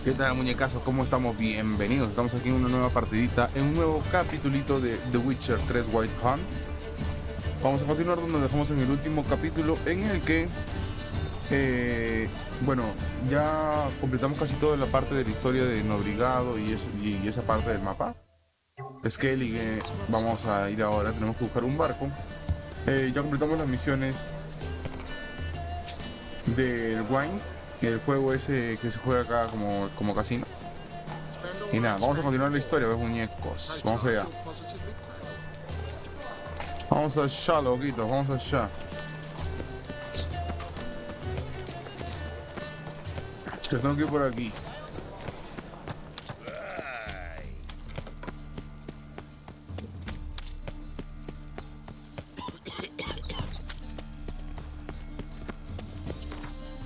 ¿Qué tal, muñecazos? ¿Cómo estamos? Bienvenidos. Estamos aquí en una nueva partidita, en un nuevo capitulito de The Witcher 3 White Hunt. Vamos a continuar donde dejamos en el último capítulo, en el que, bueno, ya completamos casi toda la parte de la historia de Nobrigado y esa parte del mapa. Skelly, vamos a ir ahora, tenemos que buscar un barco. Ya completamos las misiones del Wind, el juego ese que se juega acá como casino. Y nada, vamos a continuar la historia, ves, muñecos. Vamos allá. Vamos allá, loquitos, vamos allá. Yo tengo que ir por aquí.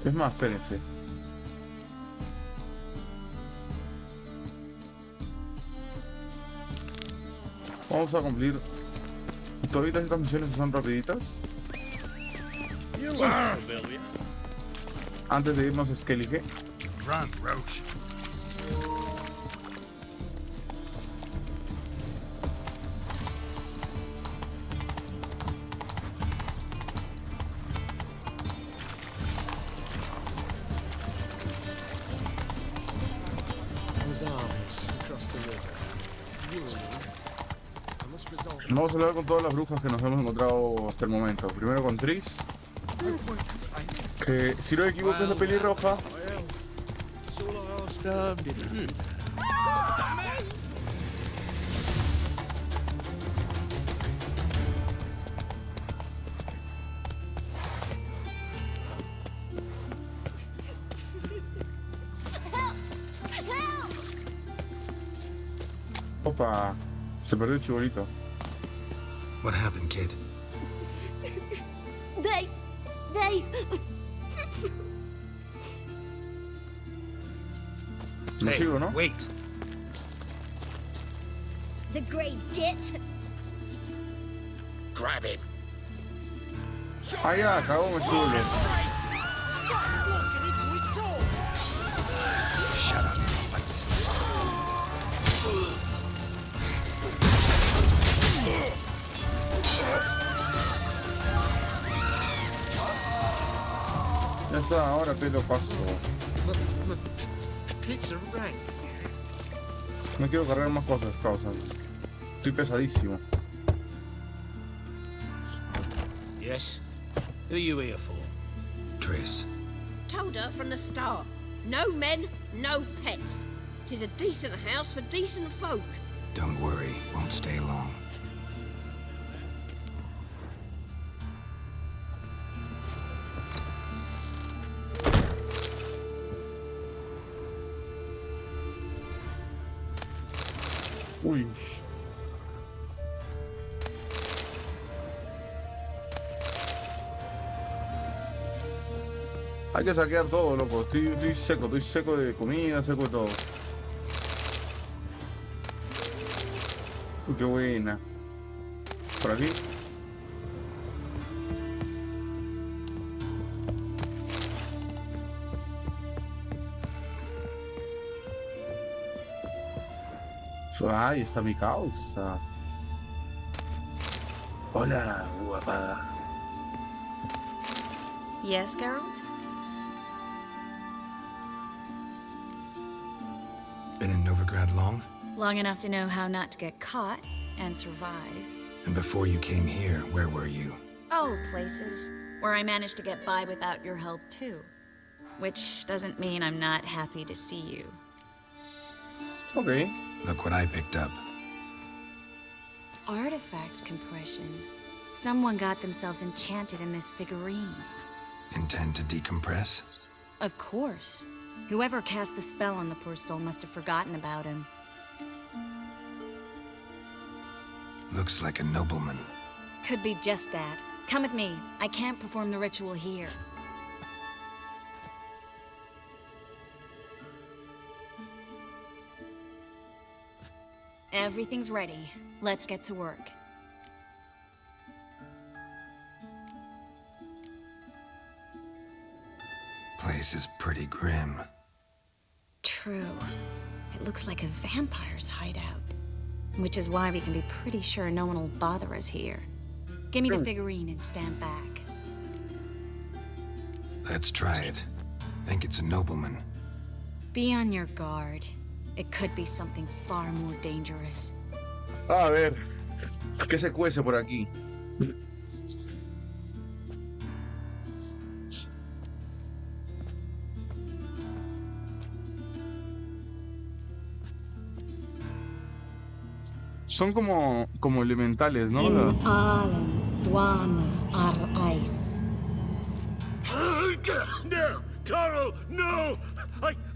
Es más, espérense. Vamos a cumplir todas estas misiones que son rapiditas. Antes de irnos a Skellige. Run, Roach. Vamos a hablar con todas las brujas que nos hemos encontrado hasta el momento. Primero con Tris, que si no me equivoco es la pelirroja. Opa, se perdió el chibolito. What happened, kid? They... No sigo, ¿no? Wait. The great gits. Grab it. Ah, ya, cagó me chulo. Shut up. Fight. Ya está, ahora te lo paso. Pizza rank. No quiero cargar más cosas, causa. Estoy pesadísimo. Yes. Who are you here for? Triss. Told her from the start. No men, no pets. 'Tis a decent house for decent folk. Don't worry, won't stay long. Uy. Hay que saquear todo, loco. Estoy seco de comida, seco de todo. Uy, qué buena. Por aquí. Ahí está mi causa. Hola, guapa. Yes, Geralt? Been in Novigrad long? Long enough to know how not to get caught and survive. And before you came here, where were you? Oh, places where I managed to get by without your help, too. Which doesn't mean I'm not happy to see you. Ok. Look what I picked up. Artifact compression. Someone got themselves enchanted in this figurine. Intend to decompress? Of course. Whoever cast the spell on the poor soul must have forgotten about him. Looks like a nobleman. Could be just that. Come with me. I can't perform the ritual here. Everything's ready. Let's get to work. Place is pretty grim. True. It looks like a vampire's hideout. Which is why we can be pretty sure no one will bother us here. Give me the figurine and stand back. Let's try it. Think it's a nobleman. Be on your guard. It could be something far more dangerous. A ver, ¿qué se cuece por aquí? Son como elementales, ¿no? allen dwana ar ice. No! Coral, no!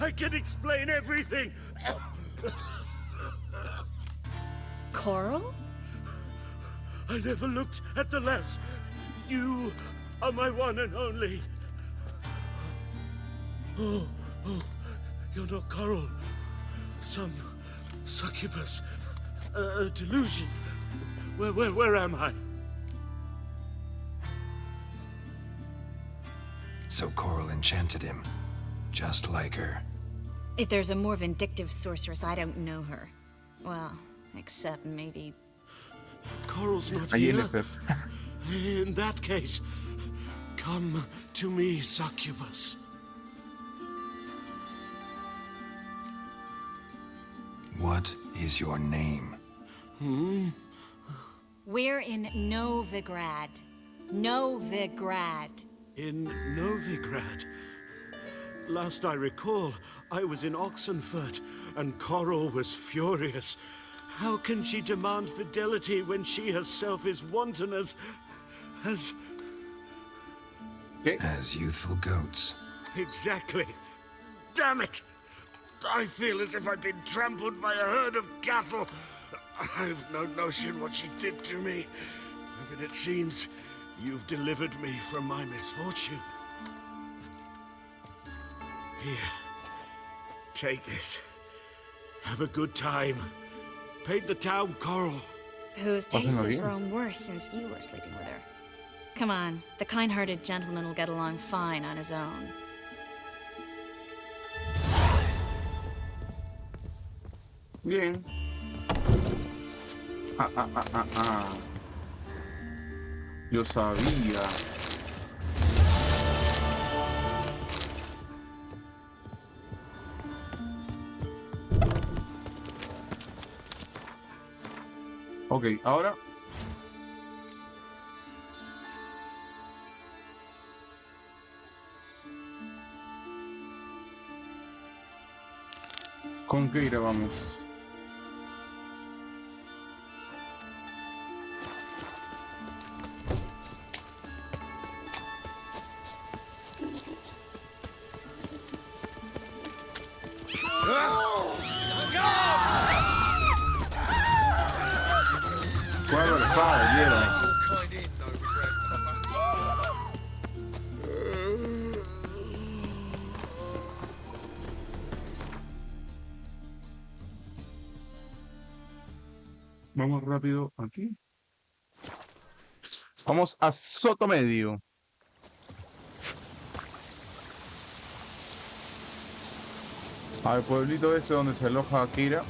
I can explain everything! Coral? I never looked at the less. You are my one and only. Oh, you're not Coral. Some succubus. A delusion. Where am I? So Coral enchanted him, just like her. If there's a more vindictive sorceress, I don't know her. Well, except maybe... Coral's not Ahí here. el Esper. In that case, come to me, succubus. What is your name? We're in Novigrad. Novigrad. In Novigrad. Last I recall, I was in Oxenfurt, and Coral was furious. How can she demand fidelity when she herself is wanton as... As youthful goats. Exactly. Damn it! I feel as if I've been trampled by a herd of cattle. I've no notion what she did to me, but it seems you've delivered me from my misfortune. Here, take this. Have a good time. Paint the town Coral. Whose taste Pásenlo has bien. grown worse since you were sleeping with her. Come on, the kind-hearted gentleman will get along fine on his own. Bien. Ah. Yo sabía. Ok, ahora. ¿Con qué grabamos? Guarda la espada, Llego. Vamos rápido aquí. Vamos a Soto Medio. Al pueblito este donde se aloja Kira.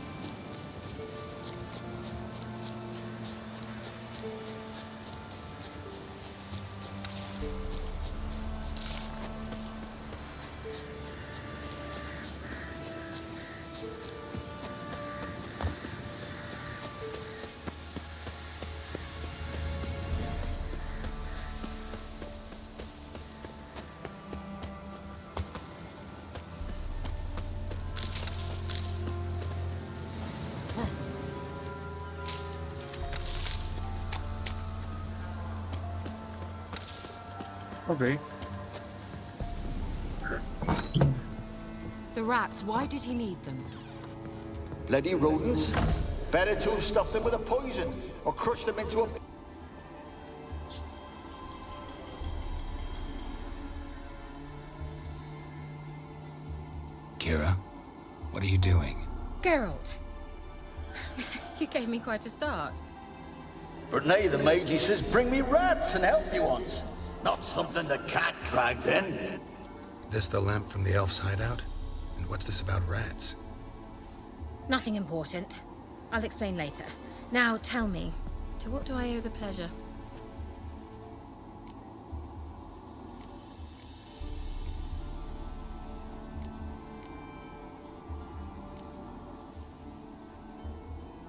Okay. The rats, why did he need them? Bloody rodents. Better to have stuffed them with a poison or crushed them into a... Kira, what are you doing? Geralt. You gave me quite a start. But nay, the mage, he says, bring me rats and healthy ones. Not something the cat dragged in. This the lamp from the elf's hideout? And what's this about rats? Nothing important. I'll explain later. Now tell me, to what do I owe the pleasure?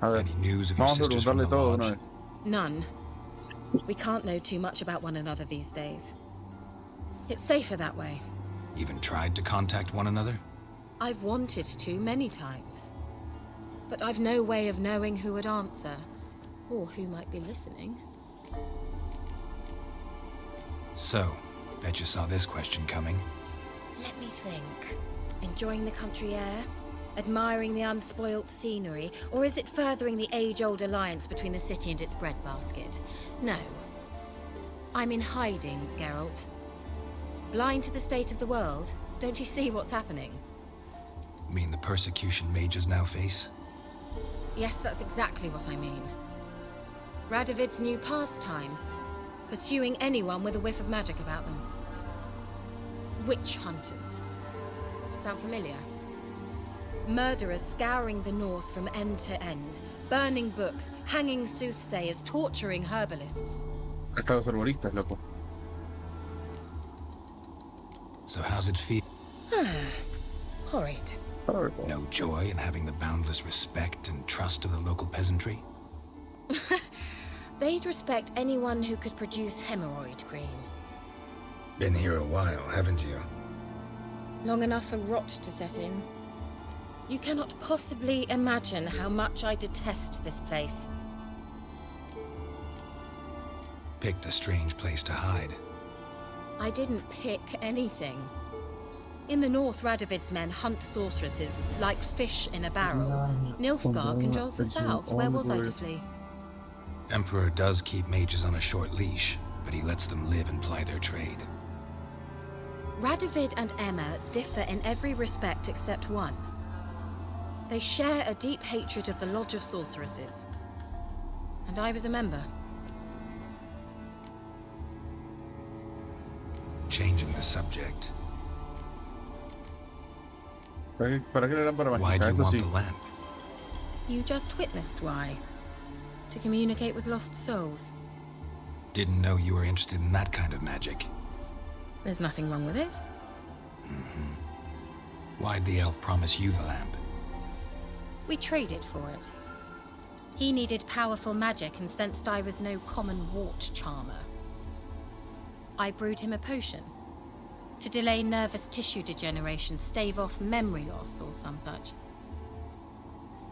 A ver, Any news of your vamos a sisters from preguntarle the todo de una lodge? vez. None. We can't know too much about one another these days. It's safer that way. Even tried to contact one another? I've wanted to many times. But I've no way of knowing who would answer, or who might be listening. So, bet you saw this question coming. Let me think. Enjoying the country air? Admiring the unspoilt scenery? Or is it furthering the age-old alliance between the city and its breadbasket? No. I'm in hiding, Geralt. Blind to the state of the world? Don't you see what's happening? Mean the persecution mages now face? Yes, that's exactly what I mean. Radovid's new pastime. Pursuing anyone with a whiff of magic about them. Witch hunters. Sound familiar? Murderers scouring the north from end to end. Burning books, hanging soothsayers, torturing herbalists. Hasta los herboristas, loco. So how's it feel? Horrid. Horrible. No joy in having the boundless respect and trust of the local peasantry? They'd respect anyone who could produce hemorrhoid cream. Been here a while, haven't you? Long enough for rot to set in. You cannot possibly imagine how much I detest this place. Picked a strange place to hide. I didn't pick anything. In the north, Radovid's men hunt sorceresses like fish in a barrel. Nilfgaard controls the south. Where was I to flee? Emperor does keep mages on a short leash, but he lets them live and ply their trade. Radovid and Emma differ in every respect except one. They share a deep hatred of the Lodge of Sorceresses. And I was a member. Changing the subject. ¿Para qué la lámpara Why mágica? do you Eso want sí. the lamp? You just witnessed why. To communicate with lost souls. Didn't know you were interested in that kind of magic. There's nothing wrong with it. Why'd the elf promise you the lamp? We traded for it. He needed powerful magic and sensed I was no common wart charmer. I brewed him a potion. To delay nervous tissue degeneration, stave off memory loss or some such.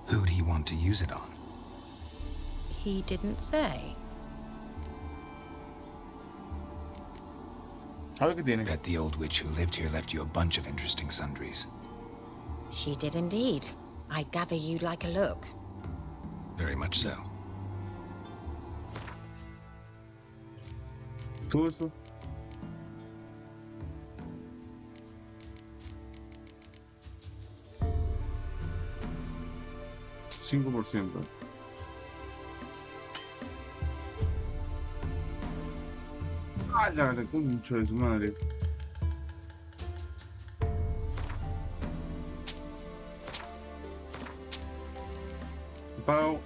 Who'd he want to use it on? He didn't say. A ver qué tiene. Bet the old witch who lived here left you a bunch of interesting sundries. She did indeed. I gather you'd like a look. Very much so. ¿Todo eso? $5%. ¡Ah, la concha de su madre! Pago.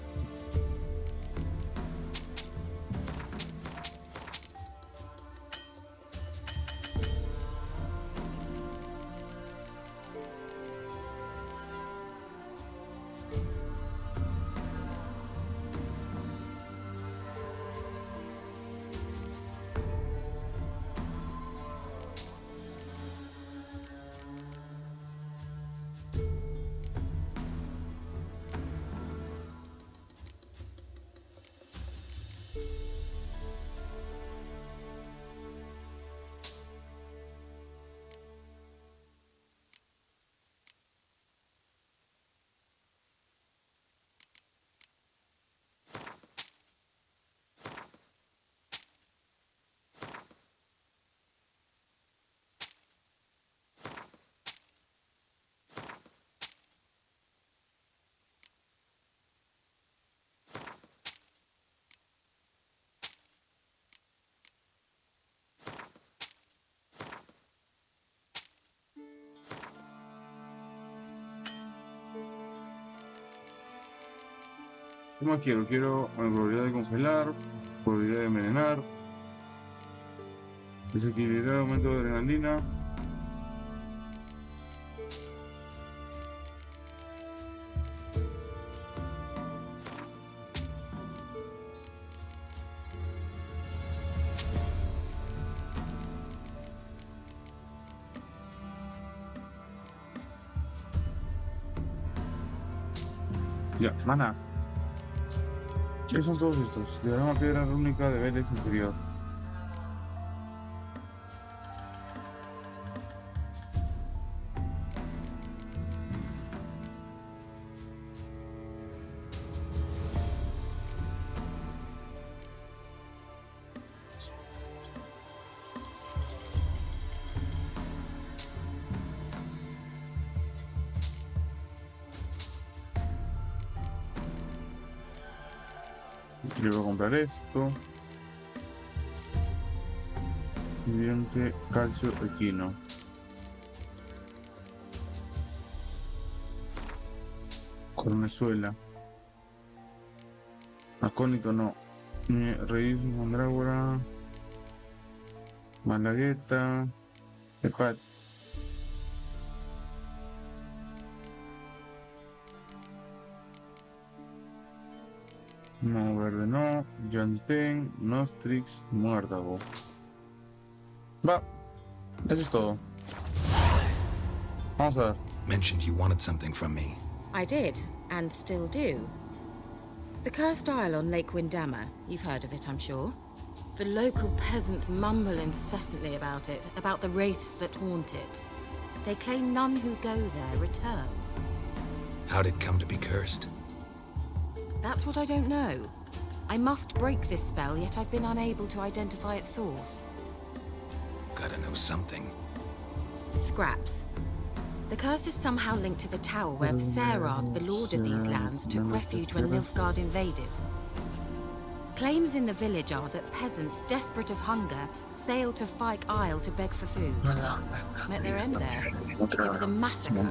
¿qué más quiero? Quiero probabilidad de congelar, probabilidad de envenenar, desequilibrar, aumento de adrenalina. Ya, mana. ¿Qué son todos estos? Diagrama piedra rúnica de Vélez inferior. Quiero comprar esto. Ingrediente calcio equino. Cornezuela. Acónito no. Raíz mandrágora. Malagueta. Hepat. No, verde no. Llantén, Nostrix, muérdago. Va. Eso es todo. Vamos a ver. Mentioned you wanted something from me. I did, and still do. The cursed isle on Lake Windammer. You've heard of it, I'm sure. The local peasants mumble incessantly about it, about the wraiths that haunt it. They claim none who go there return. How'd it come to be cursed? That's what I don't know. I must break this spell, yet I've been unable to identify its source. Gotta know something. Scraps. The curse is somehow linked to the tower where Serad, the lord of these lands, took refuge when Nilfgaard invaded. Claims in the village are that peasants, desperate of hunger, sailed to Fyke Isle to beg for food. Met their end there. It was a massacre.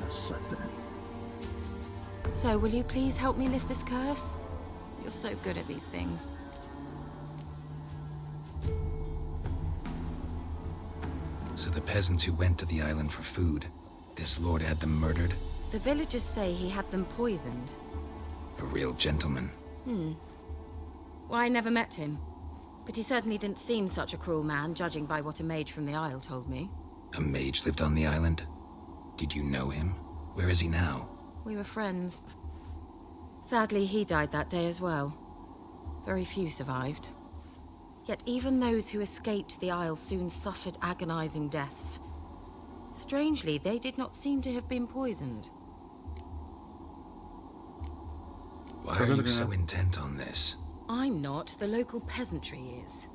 So, will you please help me lift this curse? You're so good at these things. So the peasants who went to the island for food, this lord had them murdered? The villagers say he had them poisoned. A real gentleman. Well, I never met him. But he certainly didn't seem such a cruel man, judging by what a mage from the Isle told me. A mage lived on the island? Did you know him? Where is he now? We were friends. Sadly, he died that day as well. Very few survived. Yet even those who escaped the Isle soon suffered agonizing deaths. Strangely, they did not seem to have been poisoned. Why are you so intent on this? I'm not. The local peasantry is.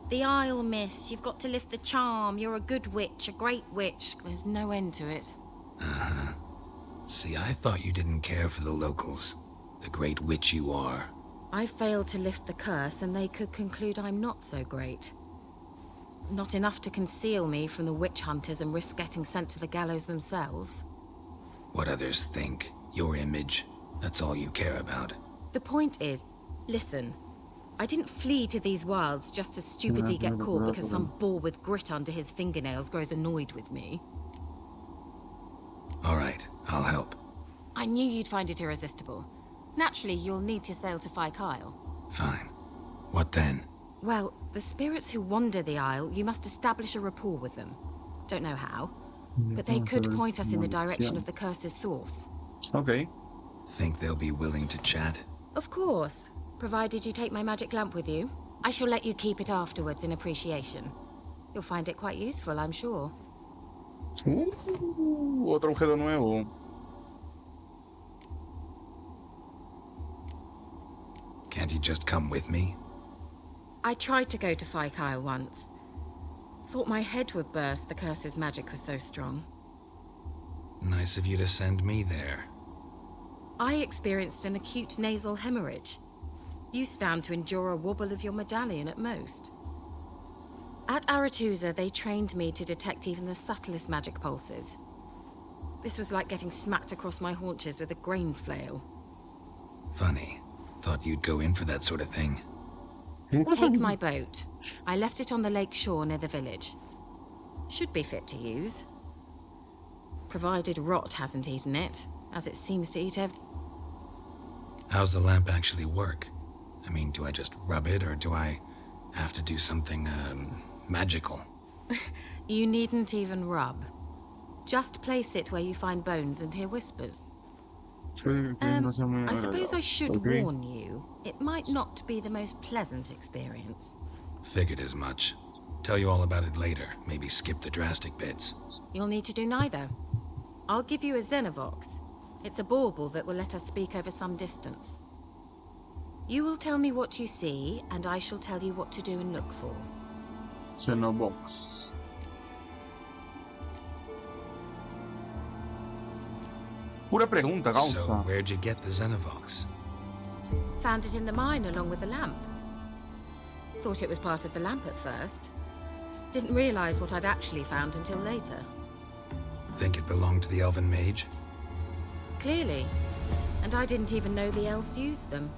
The Isle, miss. You've got to lift the charm. You're a good witch, a great witch. There's no end to it. Uh-huh. See, I thought you didn't care for the locals. The great witch you are. I failed to lift the curse, and they could conclude I'm not so great. Not enough to conceal me from the witch hunters and risk getting sent to the gallows themselves. What others think, your image, that's all you care about. The point is, listen, I didn't flee to these wilds just to stupidly get caught because some boar with grit under his fingernails grows annoyed with me. All right, I'll help. I knew you'd find it irresistible. Naturally, you'll need to sail to Fyke Isle. Fine. What then? Well, the spirits who wander the Isle, you must establish a rapport with them. Don't know how, but they could point us in the direction of the curse's source. Okay. Think they'll be willing to chat? Of course, provided you take my magic lamp with you. I shall let you keep it afterwards in appreciation. You'll find it quite useful, I'm sure. Otro objeto nuevo. Can't you just come with me? I tried to go to Fyke Isle once. Thought my head would burst, the curse's magic was so strong. Nice of you to send me there. I experienced an acute nasal hemorrhage. You stand to endure a wobble of your medallion at most. At Aretusa, they trained me to detect even the subtlest magic pulses. This was like getting smacked across my haunches with a grain flail. Funny. Thought you'd go in for that sort of thing. Take my boat. I left it on the lake shore near the village. Should be fit to use. Provided rot hasn't eaten it, as it seems to eat How's the lamp actually work? I mean, do I just rub it, or do I have to do something, magical? You needn't even rub. Just place it where you find bones and hear whispers. I suppose I should warn you, it might not be the most pleasant experience. Figured as much. Tell you all about it later. Maybe skip the drastic bits. You'll need to do neither. I'll give you a Xenovox. It's a bauble that will let us speak over some distance. You will tell me what you see, and I shall tell you what to do and look for. Xenobox. Pura pregunta, causa. So, where'd you get the Xenovox? Found it in the mine along with the lamp. Thought it was part of the lamp at first. Didn't realize what I'd actually found until later. Think it belonged to the elven mage? Clearly. And I didn't even know the elves used them.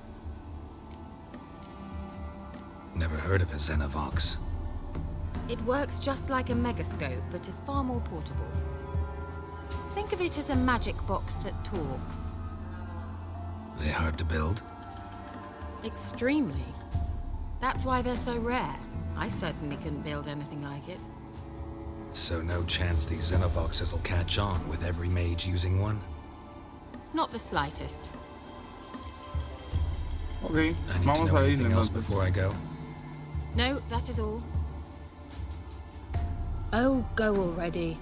Never heard of a Xenovox. It works just like a megascope, but is far more portable. Think of it as a magic box that talks. They hard to build? Extremely. That's why they're so rare. I certainly couldn't build anything like it. So no chance these Xenovoxes will catch on with every mage using one? Not the slightest. Okay, I need to vamos know a ir anything else entonces. before I go? No, that is all. Oh, go already.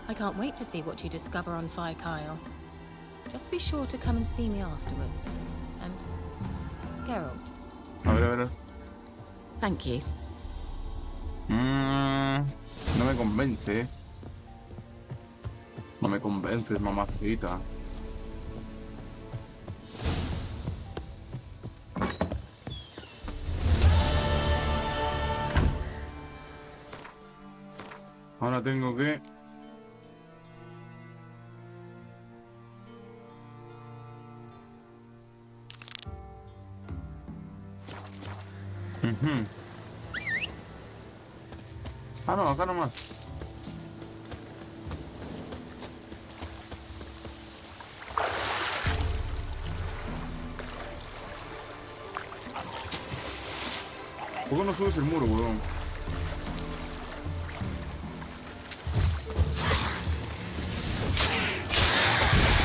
I can't wait to see what you discover on Phi Kyle. Just be sure to come and see me afterwards. And Geralt. A ver. Thank you. No me convences. No me convences, mamacita. Ahora tengo que... Ah, no, acá nomás. ¿Por qué no subes el muro, weón?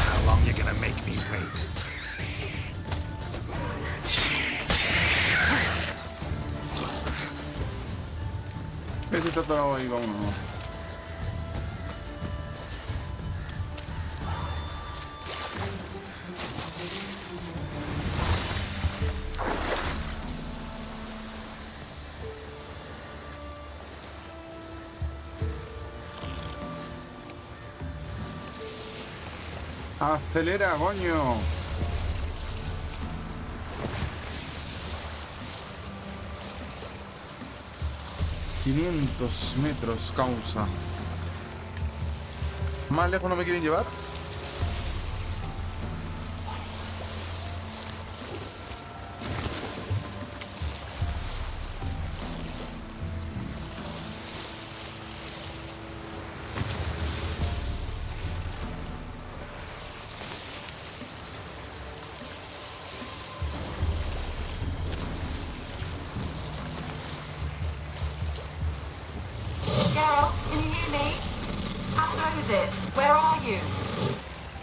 How long you gonna make me wait? Este está atorado ahí, vámonos. Acelera, coño. $500 causa. ¿Más lejos no me quieren llevar? Geralt, can you hear me? How goes it? Where are you?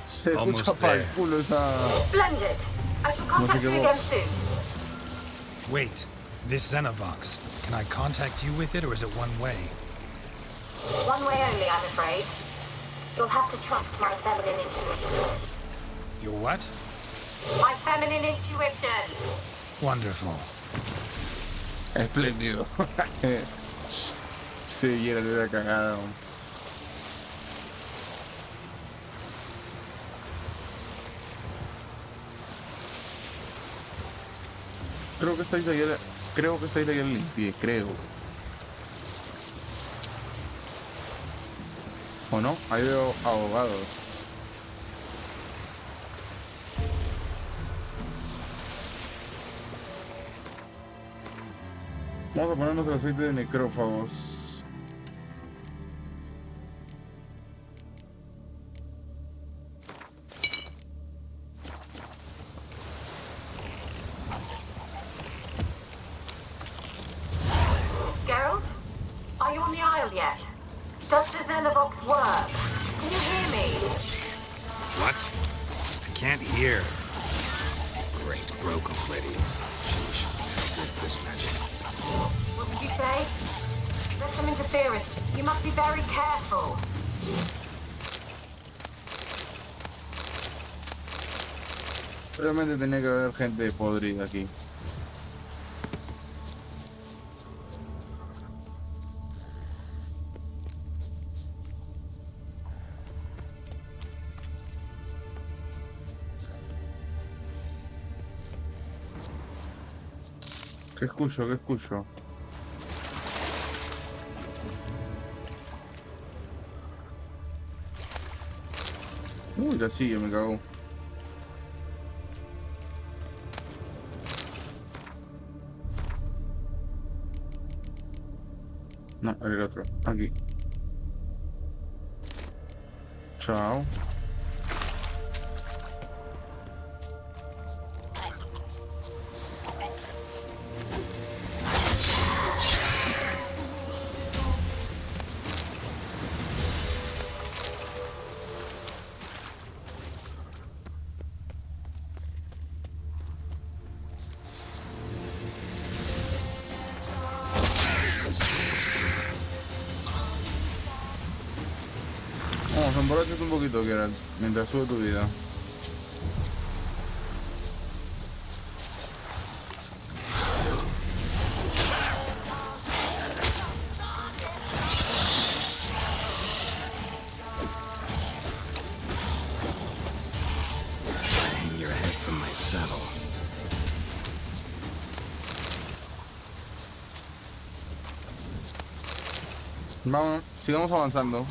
Se escucha Almost para el there. culo esa... Splendid. I shall contact qué you voz. again soon. Wait, this Xenovox. Can I contact you with it, or is it one way? One way only, I'm afraid. You'll have to trust my feminine intuition. Your what? My feminine intuition. Wonderful. Espléndido. Sí, y era de la cagada. Creo que esta isla ya la... Creo que esta isla ya la limpié, creo. ¿O no? Ahí veo ahogados. Vamos a ponernos el aceite de necrófagos. Geralt? Are you on the Isle yet? Does the Xenovox work? Can you hear me? What? I can't hear. Great, broke already. Sheesh. Good this magic. What did you say? There's some interference. You must be very careful. Realmente tenía que haber gente podrida aquí. ¿Qué escucho? ¿Qué escucho? Uy, la sigue, me cagó. No, el otro. Aquí. Chao. Vamos, emborrachate un poquito, Geralt, mientras sube tu vida. Hang your head from my saddle. Vamos, sigamos avanzando.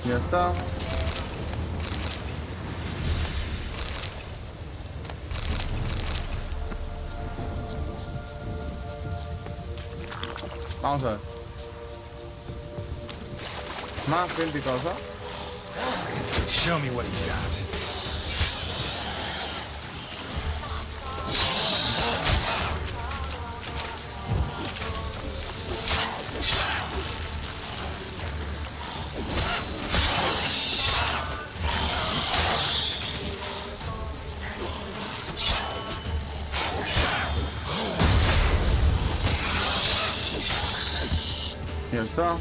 Ya está. Vamos a ver. Más gente causa. Show me what you got. Ya está.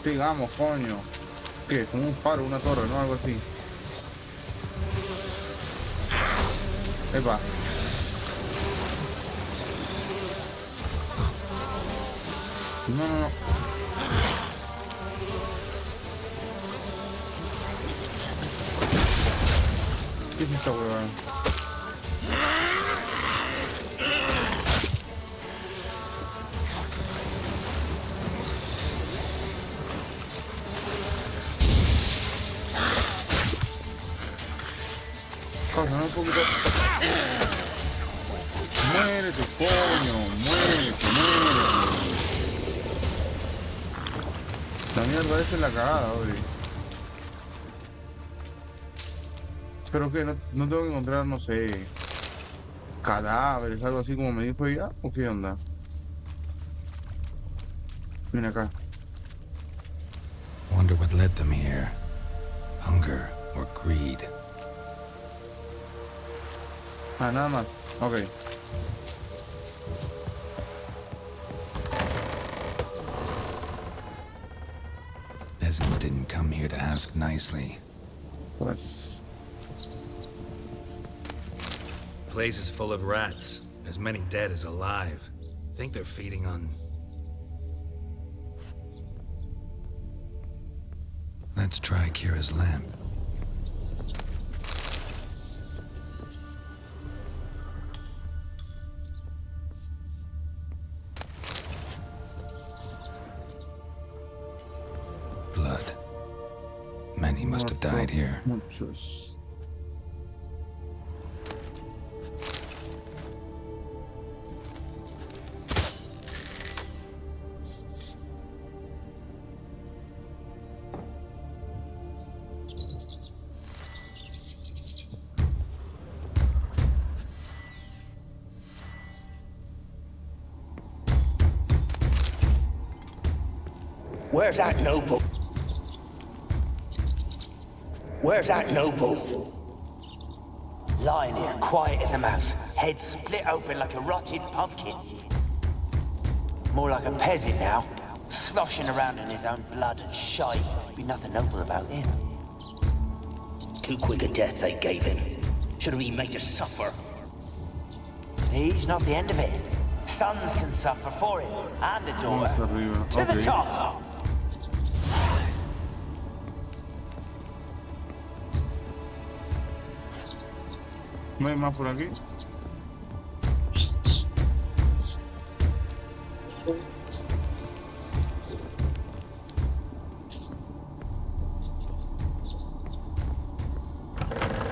Sigamos, coño. ¿Qué? Como un faro, una torre, ¿no? Algo así. Epa. No, no, no. ¿Qué es esta huevada? Causa, un poquito. Muérete, coño, muérete, muérete. La mierda esa es la cagada, oye. ¿Pero qué? ¿No tengo que encontrar, no sé, cadáveres, algo así como me dijo ella? ¿O qué onda? Ven acá. Wonder what led them here. Hunger or greed. Ah, nada más. Ok. Peasants didn't come here to ask nicely. Pues. Place is full of rats. As many dead as alive. Think they're feeding on... Let's try Kira's lamp. Blood. Many must have died here. Muchos. Where's that noble? Where's that noble? Lying here, quiet as a mouse, head split open like a rotted pumpkin. More like a peasant now, sloshing around in his own blood and shite. Be nothing noble about him. Too quick a death they gave him. Should have been made to suffer. He's not the end of it. Sons can suffer for him, and the daughter. Vamos arriba. To the Ok. top! No hay más por aquí.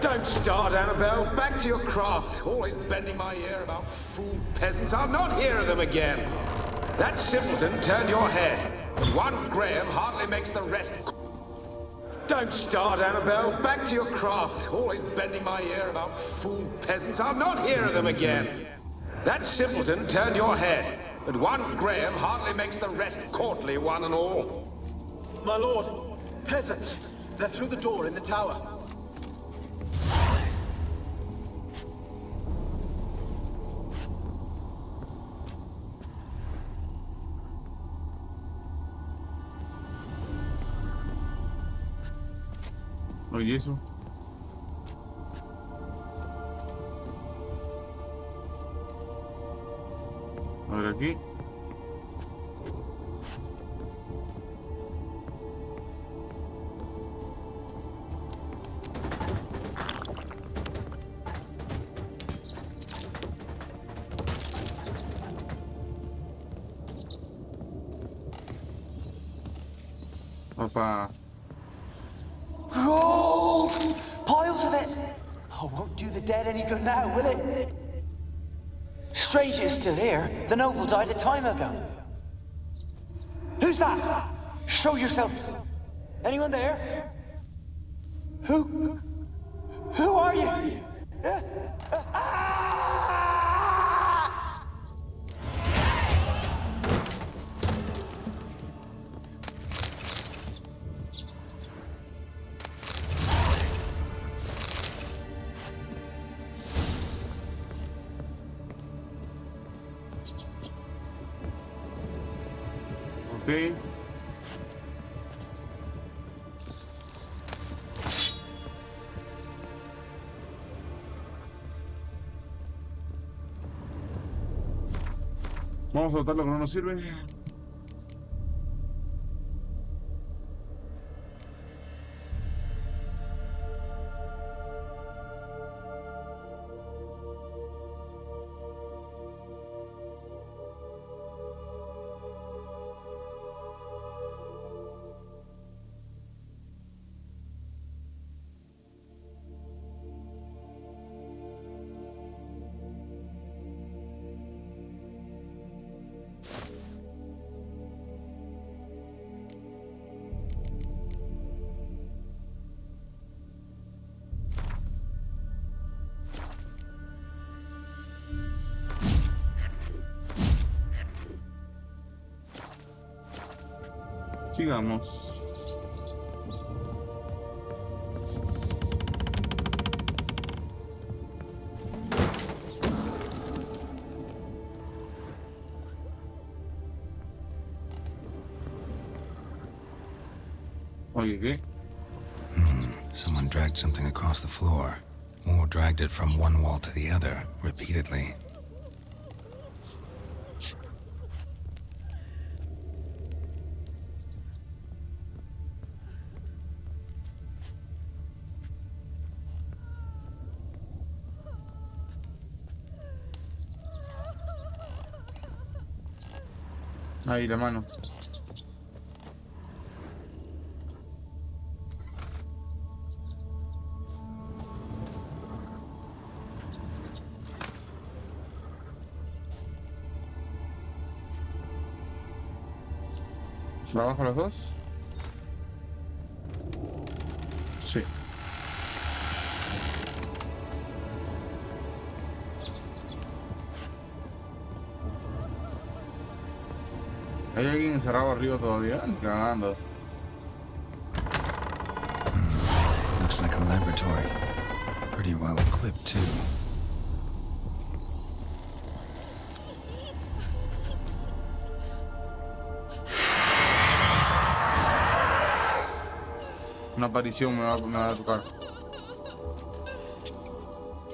Don't start, Annabelle. Back to your craft. Always bending my ear about fool peasants. I'll not hear of them again. That simpleton turned your head. One Graham hardly makes the rest. Don't start, Annabelle. Back to your craft. Always bending my ear about fool peasants. I'll not hear of them again. That simpleton turned your head. But one Graham hardly makes the rest courtly, one and all. My lord, peasants. They're through the door in the tower. Oye, eso. A ver aquí. Papá. Gold! Piles of it! Oh, won't do the dead any good now, will it? Strange it's still here. The noble died a time ago. Who's that? Show yourself. Anyone there? Who are you? Ok. Vamos a botar lo que no nos sirve. Sigamos. Oye, ¿qué? Someone dragged something across the floor, or dragged it from one wall to the other, repeatedly. Ahí, la mano. ¿Trabajo los dos? Sí. ¿Hay alguien encerrado arriba todavía? Ni cagando. Looks like a laboratory. Pretty well equipped, too. Una aparición me va a tocar.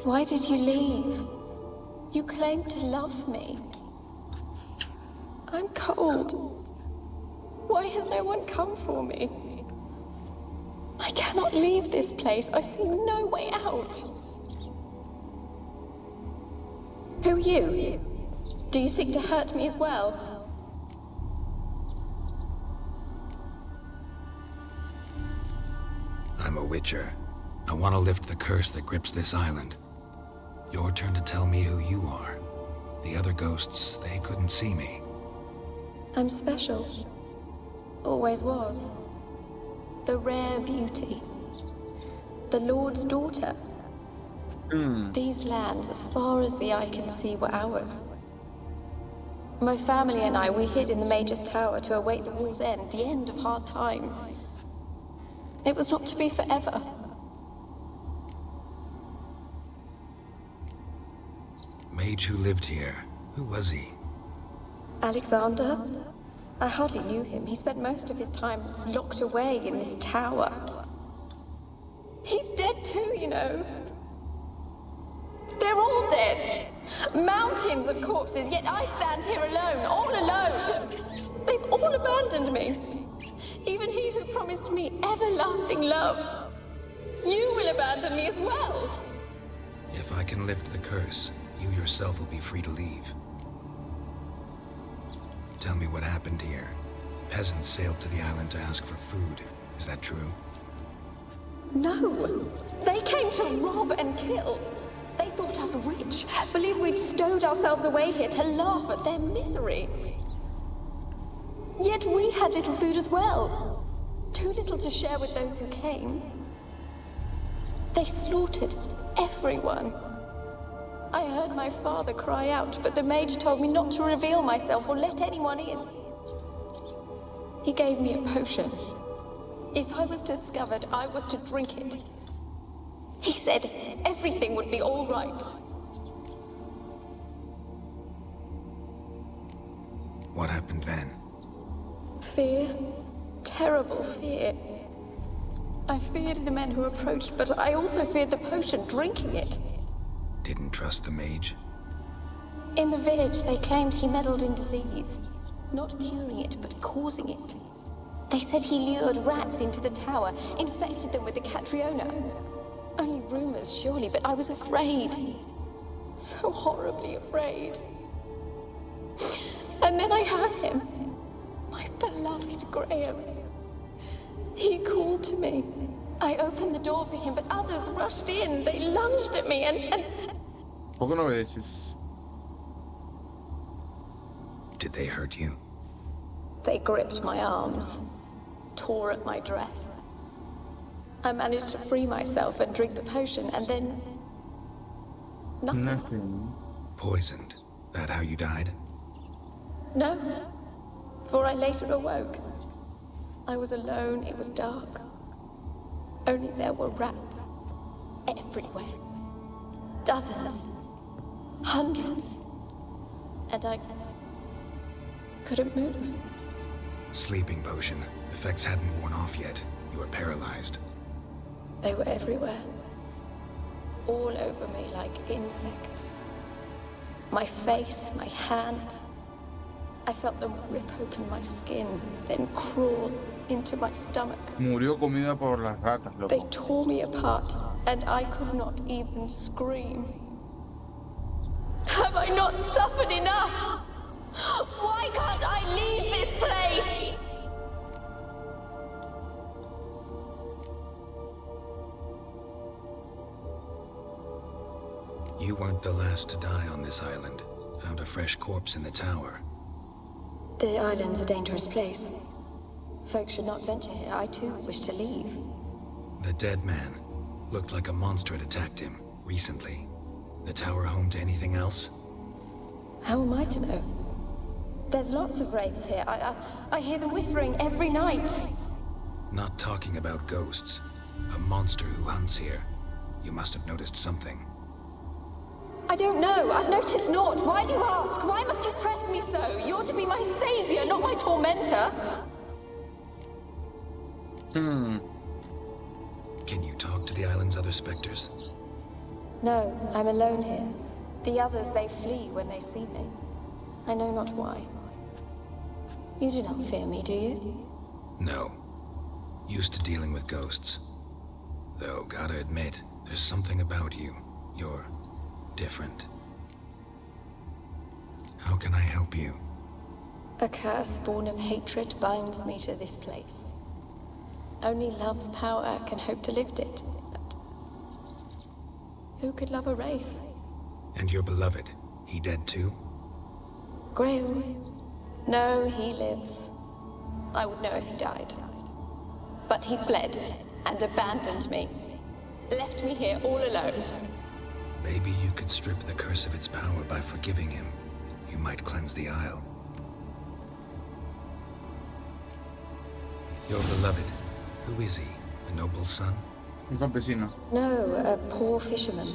Why did you leave? You claimed to love me. I'm cold. Why has no one come for me? I cannot leave this place. I see no way out. Who are you? Do you seek to hurt me as well? I'm a witcher. I want to lift the curse that grips this island. Your turn to tell me who you are. The other ghosts, they couldn't see me. I'm special. Always was. The rare beauty. The Lord's daughter. These lands, as far as the eye can see, were ours. My family and I, we hid in the Major's Tower to await the war's end, the end of hard times. It was not to be forever. Mage who lived here. Who was he? Alexander? I hardly knew him. He spent most of his time locked away in this tower. He's dead too, you know. They're all dead. Mountains of corpses, yet I stand here alone, all alone. They've all abandoned me. Even he who promised me everlasting love. You will abandon me as well. If I can lift the curse, you yourself will be free to leave. Tell me what happened here. Peasants sailed to the island to ask for food. Is that true? No. They came to rob and kill. They thought us rich, believed we'd stowed ourselves away here to laugh at their misery. Yet we had little food as well. Too little to share with those who came. They slaughtered everyone. I heard my father cry out, but the mage told me not to reveal myself or let anyone in. He gave me a potion. If I was discovered, I was to drink it. He said everything would be all right. What happened then? Fear. Terrible fear. I feared the men who approached, but I also feared the potion, drinking it. Didn't trust the mage? In the village, they claimed he meddled in disease. Not curing it, but causing it. They said he lured rats into the tower, infected them with the Catriona. Only rumors, surely, but I was afraid. So horribly afraid. And then I heard him. My beloved Graham. He called to me. I opened the door for him, but others rushed in. They lunged at me and... ¿Por qué no obedeces? Did they hurt you? They gripped my arms, tore at my dress. I managed to free myself and drink the potion, and then... Nothing. Poisoned. That how you died? No, for I later awoke. I was alone, it was dark. Only there were rats. Everywhere. Dozens. Hundreds. And I... couldn't move. Sleeping potion. Effects hadn't worn off yet. You were paralyzed. They were everywhere. All over me like insects. My face, my hands. I felt them rip open my skin, then crawl into my stomach. Murió comida por las ratas, They loco. tore me apart, and I could not even scream. Have I not suffered enough? Why can't I leave this place? You weren't the last to die on this island. Found a fresh corpse in the tower. The island's a dangerous place. Folks should not venture here. I too wish to leave. The dead man looked like a monster had attacked him recently. The tower home to anything else? How am I to know? There's lots of wraiths here. I hear them whispering every night. Not talking about ghosts. A monster who hunts here. You must have noticed something. I don't know. I've noticed naught. Why do you ask? Why must you press me so? You're to be my savior, not my tormentor. Can you talk to the island's other specters? No, I'm alone here. The others, they flee when they see me. I know not why. You do not fear me, do you? No. Used to dealing with ghosts. Though, gotta admit, there's something about you. You're different. How can I help you? A curse born of hatred binds me to this place. Only love's power can hope to lift it. But who could love a wraith? And your beloved, he dead too? Graham? No, he lives. I would know if he died. But he fled and abandoned me. Left me here all alone. Maybe you could strip the curse of its power by forgiving him. You might cleanse the isle. Your beloved, who is he? A noble son? Un campesino. No, a poor fisherman.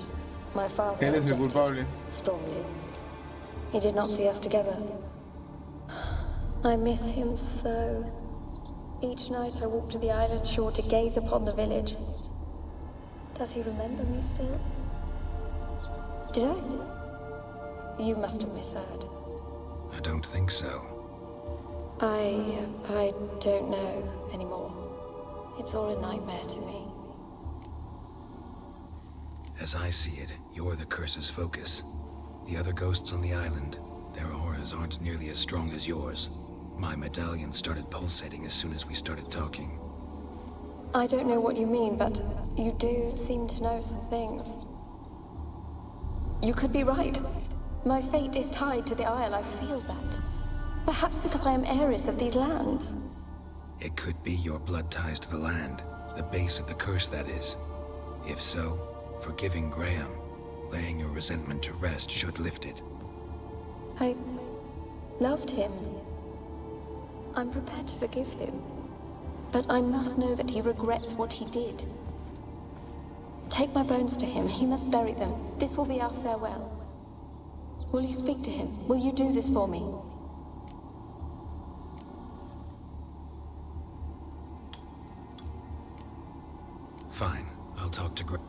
My father Él es el objected culpable. strongly. He did not see us together. I miss him so. Each night I walk to the island shore to gaze upon the village. Does he remember me still? Did I? You must have misheard. I don't think so. I don't know anymore. It's all a nightmare to me. As I see it, you're the curse's focus. The other ghosts on the island, their auras aren't nearly as strong as yours. My medallion started pulsating as soon as we started talking. I don't know what you mean, but you do seem to know some things. You could be right. My fate is tied to the Isle, I feel that. Perhaps because I am heiress of these lands. It could be your blood ties to the land, the base of the curse, that is. If so, forgiving Graham, laying your resentment to rest should lift it. I loved him. I'm prepared to forgive him. But I must know that he regrets what he did. Take my bones to him. He must bury them. This will be our farewell. Will you speak to him? Will you do this for me? Fine, I'll talk to Graham.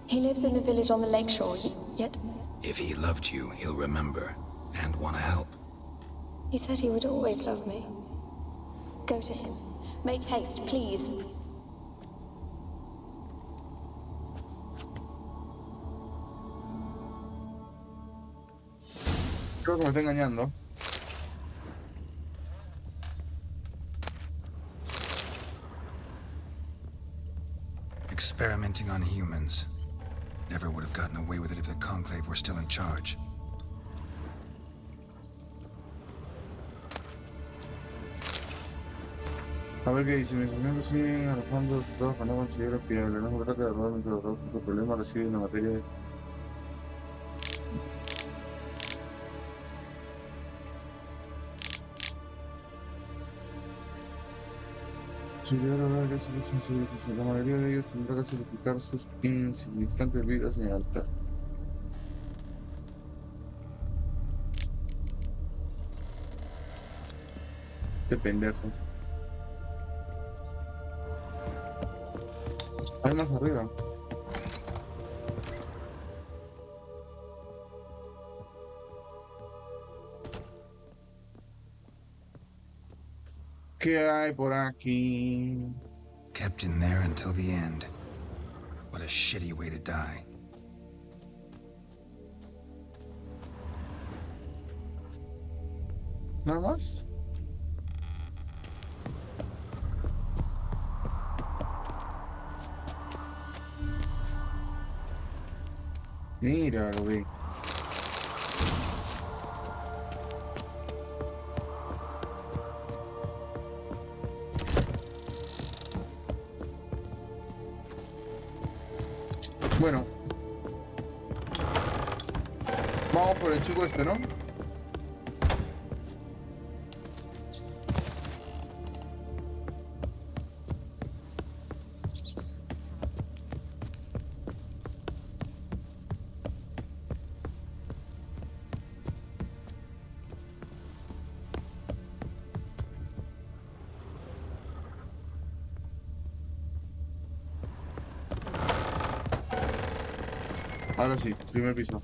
He lives in the village on the lakeshore, yet If he loved you, he'll remember, and want to help. he said he would always love me. Go to him. Make haste, please. Creo que me está engañando. Experimenting on humans. Never would have gotten away with it if the Conclave were still in charge. A ver qué dice. Mis miembros siguen arrojando todos que no considero fiable. No se trata de realmente de todo el problema reside en la materia de... La mayoría de ellos tendrá que sacrificar sus insignificantes vidas en el altar. Qué pendejo. Hay más arriba. ¿Qué hay por aquí? Kept in there until the end. What a shitty way to die. ¿Nada más? Mira, lo vi. Bueno. Vamos por el chico este, ¿no? Ahora sí, primer piso.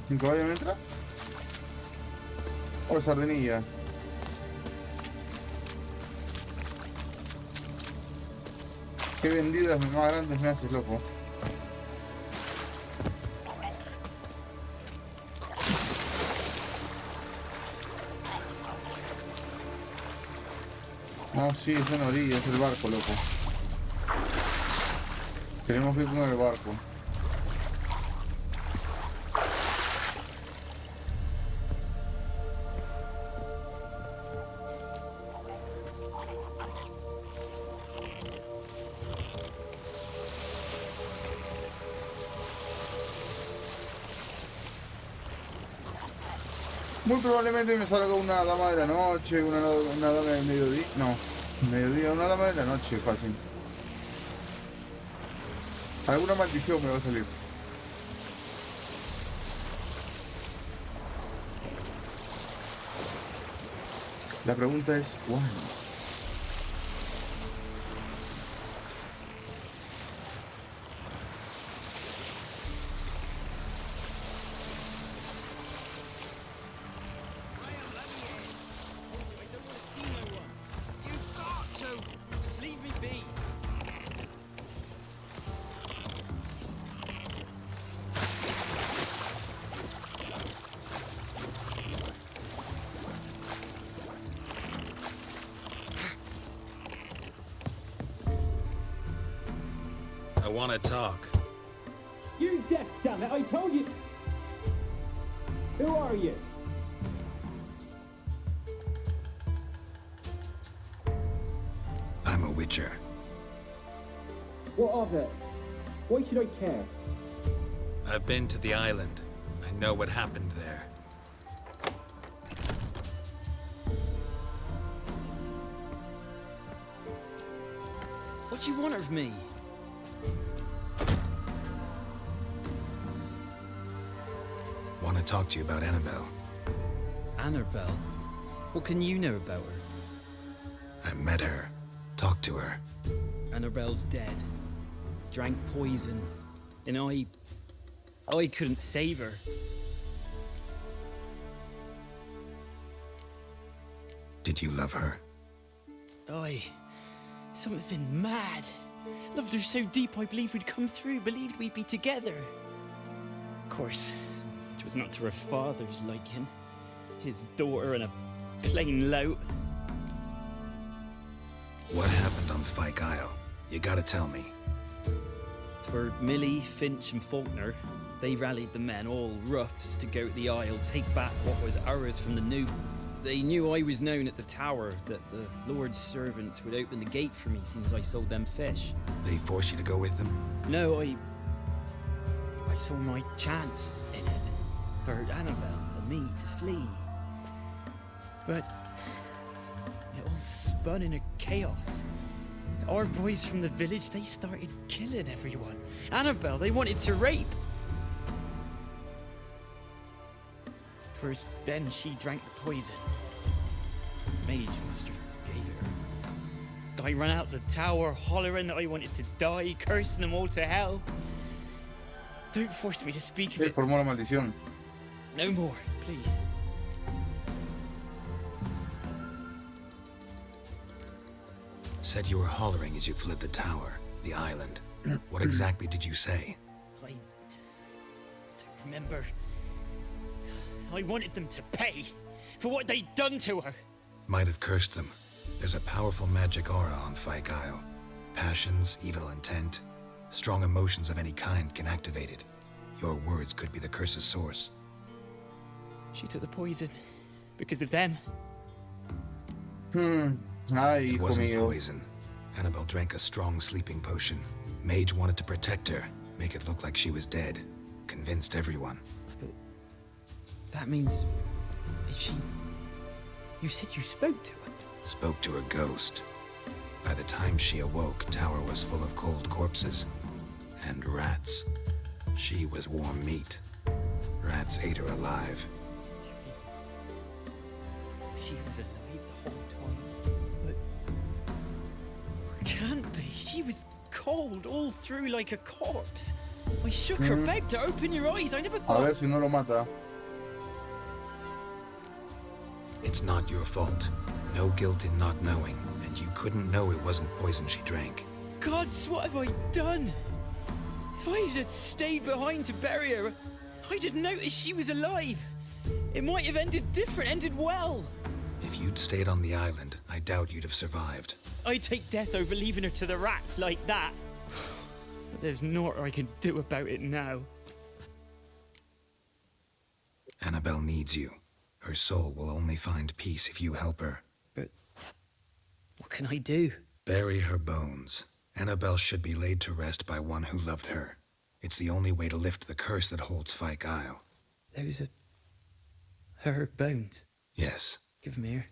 ¿Un caballo me entra? ¿O sardinilla? Qué vendidas más grandes me haces, loco. No, sí, es una orilla, es el barco, loco. Tenemos que ir con el barco. Muy probablemente me salga una dama de la noche, una dama del mediodía. No, mediodía, una dama de la noche, fácil. Alguna maldición me va a salir. La pregunta es ¿cuál? I want to talk. You're deaf, damn it! I told you. Who are you? I'm a witcher. What of it? Why should I care? I've been to the island. I know what happened there. What do you want of me? Want to talk to you about Annabelle. Annabelle? What can you know about her? I met her. Talked to her. Annabelle's dead. Drank poison. And I couldn't save her. Did you love her? Something mad. Loved her so deep I believed we'd come through, believed we'd be together. Of course, it was not to her father's liking. His daughter and a plain lout. What happened on Fyke Isle? You gotta tell me. Twere Millie, Finch and Faulkner. They rallied the men, all roughs, to go to the Isle, take back what was ours from the new. They knew I was known at the tower, that the Lord's servants would open the gate for me since I sold them fish. They forced you to go with them? No, I saw my chance in it, for Annabelle and me to flee. But it all spun in a chaos. Our boys from the village, they started killing everyone. Annabelle, they wanted to rape. For then she drank the poison. Mage must have gave it her. I ran out the tower, hollering that I wanted to die, cursing them all to hell. Don't force me to speak of it. Formó la maldición. No more, please. Said you were hollering as you fled the tower, the island. What exactly did you say? I don't remember. I wanted them to pay for what they'd done to her. Might have cursed them. There's a powerful magic aura on Fyke Isle. Passions, evil intent, strong emotions of any kind can activate it. Your words could be the curse's source. She took the poison because of them. It wasn't poison. Annabelle drank a strong sleeping potion. Mage wanted to protect her, make it look like she was dead. Convinced everyone. But that means... You said you spoke to her? Spoke to a ghost. By the time she awoke, tower was full of cold corpses. And rats. She was warm meat. Rats ate her alive. She was alive the whole time? But... Can't be. She was cold all through like a corpse. I shook her, begged her, open your eyes. I never thought... A ver si no lo mata. It's not your fault. No guilt in not knowing, and you couldn't know it wasn't poison she drank. Gods, what have I done? If I had stayed behind to bury her, I didn't notice she was alive. It might have ended different, ended well. If you'd stayed on the island, I doubt you'd have survived. I'd take death over leaving her to the rats like that. But there's naught I can do about it now. Annabelle needs you. Her soul will only find peace if you help her. But what can I do? Bury her bones. Annabelle should be laid to rest by one who loved her. It's the only way to lift the curse that holds Fyke Isle. Those are... her bones? Yes. Give them here.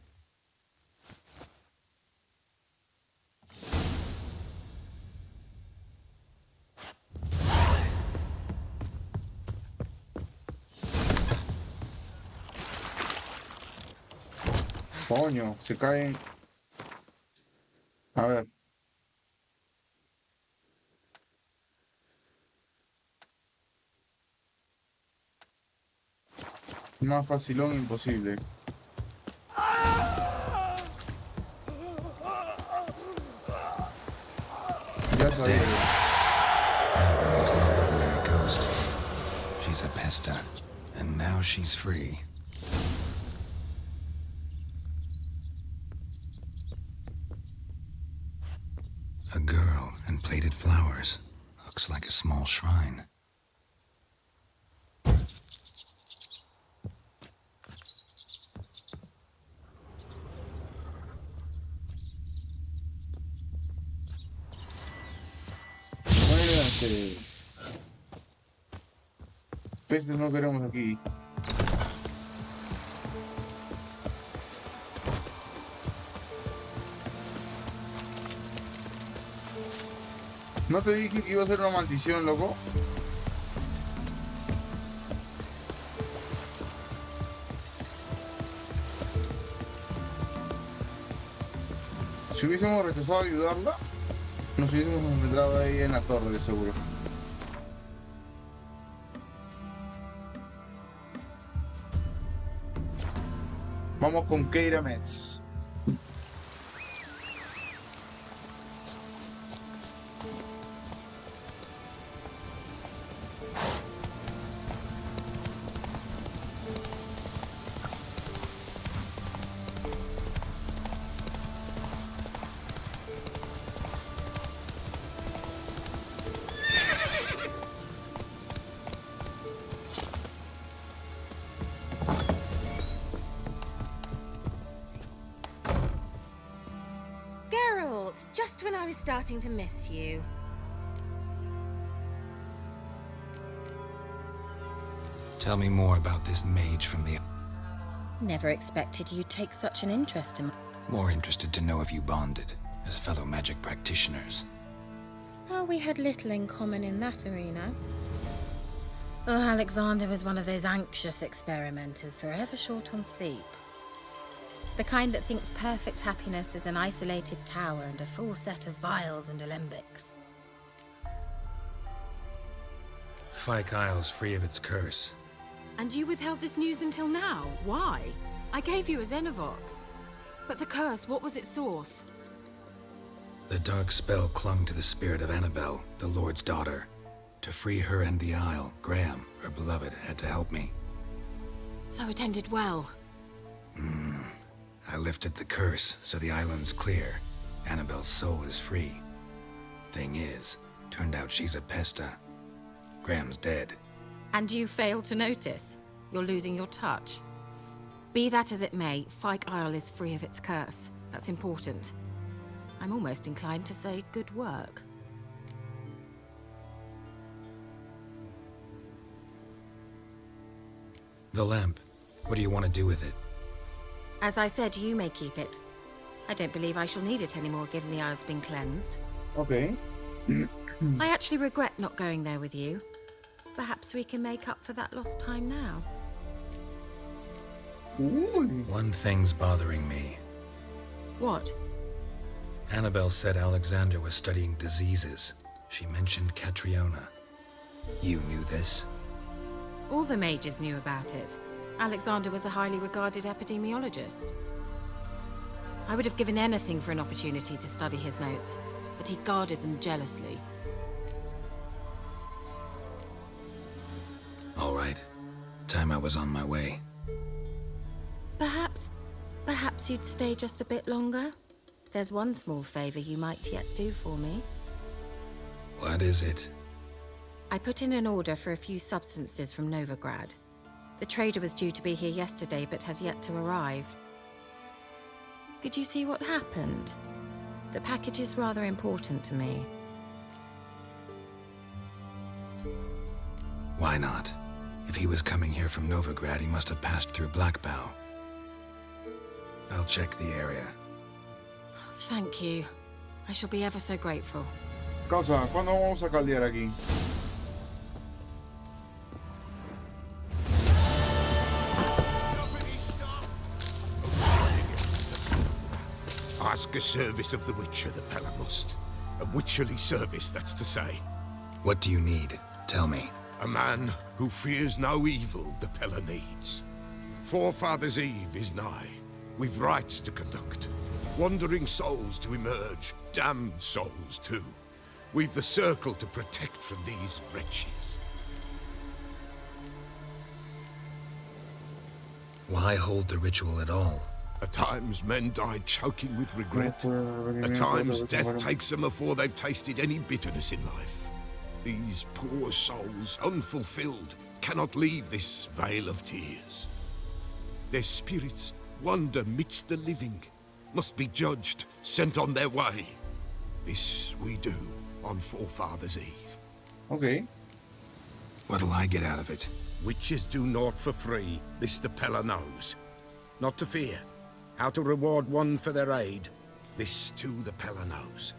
Coño, se caen. A ver. Más facilón imposible. Ya sabía. Annabelle is no ordinary ghost. She's a pesta, and now she's free. A girl and plated flowers. Looks like a small shrine. Muéranse. Peces no queremos aquí. ¿No te dije que iba a ser una maldición, loco? Si hubiésemos rechazado ayudarla, nos hubiésemos encontrado ahí en la torre, de seguro. Vamos con Keira Metz. Just when I was starting to miss you. Tell me more about this mage from the... Never expected you'd take such an interest in... More interested to know if you bonded, as fellow magic practitioners. Oh, we had little in common in that arena. Oh, Alexander was one of those anxious experimenters, forever short on sleep. The kind that thinks perfect happiness is an isolated tower and a full set of vials and alembics. Fyke Isle's free of its curse. And you withheld this news until now? Why? I gave you a Xenovox. But the curse, what was its source? The dark spell clung to the spirit of Annabelle, the Lord's daughter. To free her and the Isle, Graham, her beloved, had to help me. So it ended well. I lifted the curse, so the island's clear. Annabelle's soul is free. Thing is, turned out she's a pesta. Graham's dead. And you failed to notice? You're losing your touch. Be that as it may, Fyke Isle is free of its curse. That's important. I'm almost inclined to say good work. The lamp. What do you want to do with it? As I said, you may keep it. I don't believe I shall need it anymore, given the Isle's been cleansed. Ok. I actually regret not going there with you. Perhaps we can make up for that lost time now. One thing's bothering me. What? Annabelle said Alexander was studying diseases. She mentioned Catriona. You knew this? All the mages knew about it. Alexander was a highly regarded epidemiologist. I would have given anything for an opportunity to study his notes, but he guarded them jealously. All right. Time I was on my way. Perhaps you'd stay just a bit longer? There's one small favor you might yet do for me. What is it? I put in an order for a few substances from Novigrad. The trader was due to be here yesterday, but has yet to arrive. Could you see what happened? The package is rather important to me. Why not? If he was coming here from Novigrad, he must have passed through Blackbow. I'll check the area. Thank you. I shall be ever so grateful. Causa, ¿cuándo vamos a caldear aquí? Ask a service of the Witcher, the Pella must. A witcherly service, that's to say. What do you need? Tell me. A man who fears no evil the Pella needs. Forefathers' Eve is nigh. We've rites to conduct. Wandering souls to emerge. Damned souls, too. We've the circle to protect from these wretches. Why hold the ritual at all? At times, men die choking with regret. At times, death takes them before they've tasted any bitterness in life. These poor souls, unfulfilled, cannot leave this vale of tears. Their spirits wander midst the living, must be judged, sent on their way. This we do on Forefathers' Eve. Ok. What'll I get out of it? Witches do naught for free, this the Pella knows. Not to fear. How to reward one for their aid, this too the Pella knows.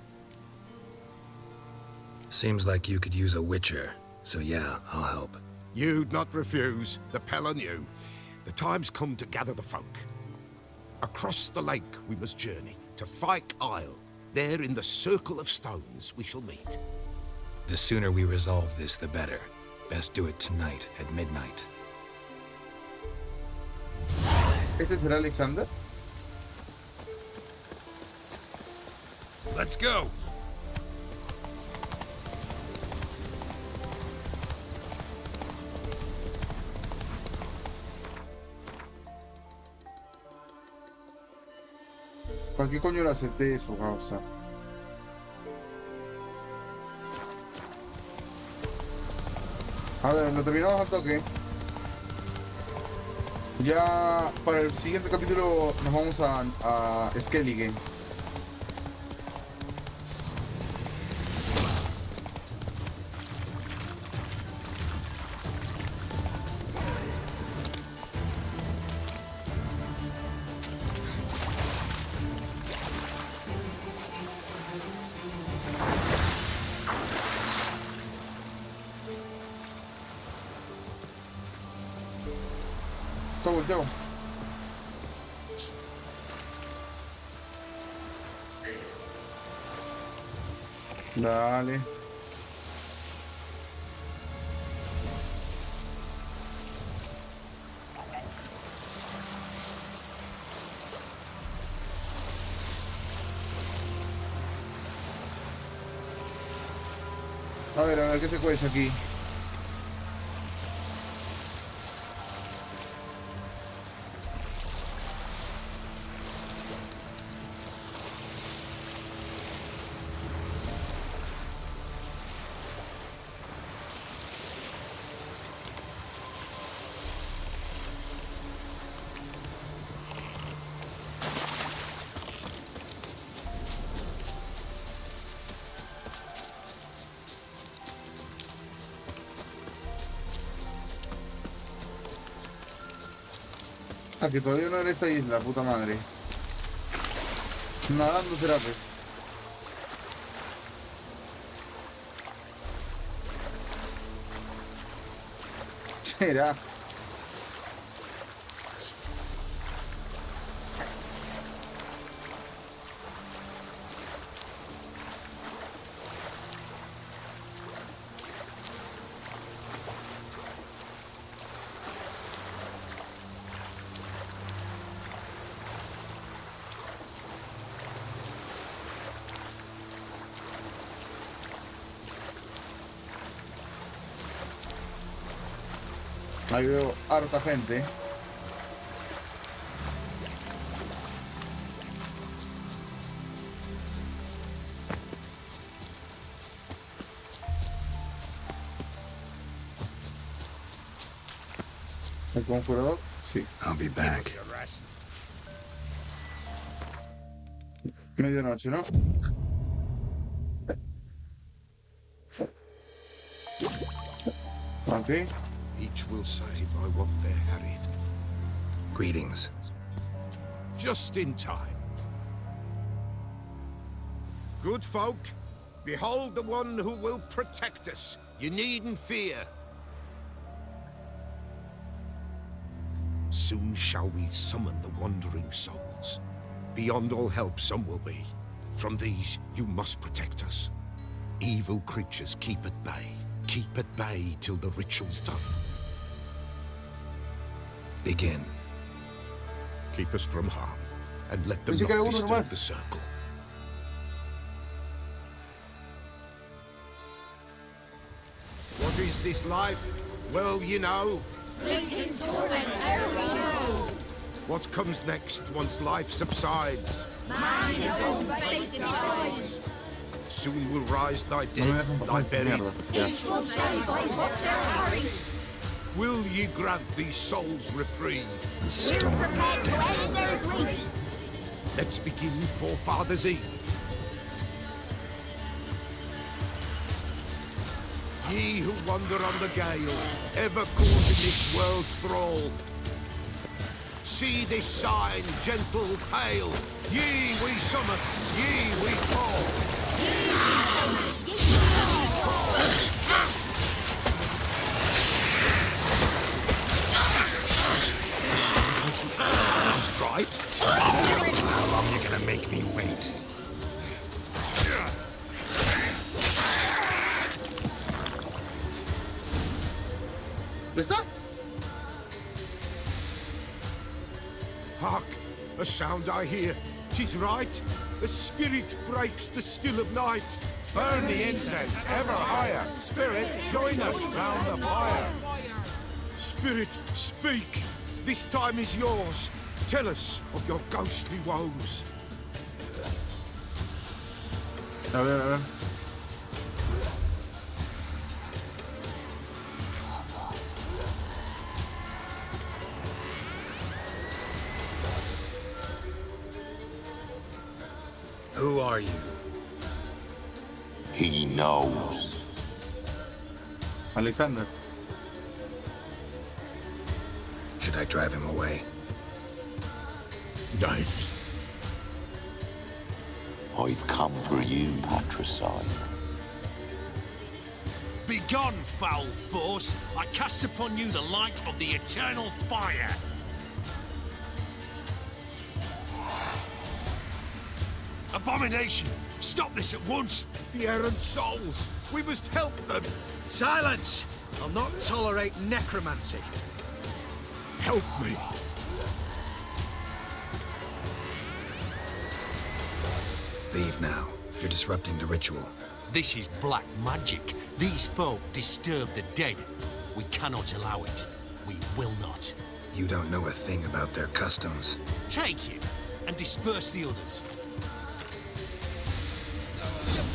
Seems like you could use a witcher, so yeah, I'll help. You'd not refuse, the Pella knew. The time's come to gather the folk. Across the lake we must journey, to Fyke Isle. There in the circle of stones we shall meet. The sooner we resolve this, the better. Best do it tonight, at midnight. ¿Este será Alexander? Let's go! ¿Para qué coño le acepté eso, causa? A ver, lo terminamos al toque. Ya para el siguiente capítulo nos vamos a Skellige. Está volteado. Dale. A ver, ¿qué se cuece aquí? Ah, que todavía no en esta isla, puta madre. Nadando será pues. Será. Ahí veo harta gente. ¿El conjurador? Sí. I'll be back. Medianoche, ¿no? Ok. Each will say by what they're harried. Greetings. Just in time. Good folk, behold the one who will protect us. You needn't fear. Soon shall we summon the wandering souls. Beyond all help some will be. From these you must protect us. Evil creatures keep at bay. Keep at bay till the ritual's done. Begin. Keep us from harm, and let them Pensé que era not uno disturb nomás. the circle. What is this life? Well, you know. Fleeting torment, ere we know. What comes next once life subsides? Man his own fate decides. Soon will rise thy No me dead, dejan thy pasar buried. mierdas. Ya. Each will say by what they're hurried. Will ye grant these souls reprieve? The storm. Prepared to end their grief. Let's begin Forefathers' Eve. Ye who wander on the gale, ever caught in this world's thrall, see this sign, gentle, pale. Ye we summon, ye we call. That is right. How long you gonna make me wait? ¿Está? Hark! A sound I hear. 'Tis right. A spirit breaks the still of night. Burn the incense ever higher. Spirit, join us round the fire. Spirit, speak. This time is yours. Tell us of your ghostly woes. A ver. Who are you? He knows. Alexander. Should I drive him away? Nay. I've come for you, patricide. Begone, foul force! I cast upon you the light of the eternal fire! Abomination! Stop this at once! The errant souls! We must help them! Silence! I'll not tolerate necromancy. Help me! Leave now. You're disrupting the ritual. This is black magic. These folk disturb the dead. We cannot allow it. We will not. You don't know a thing about their customs. Take it and disperse the others.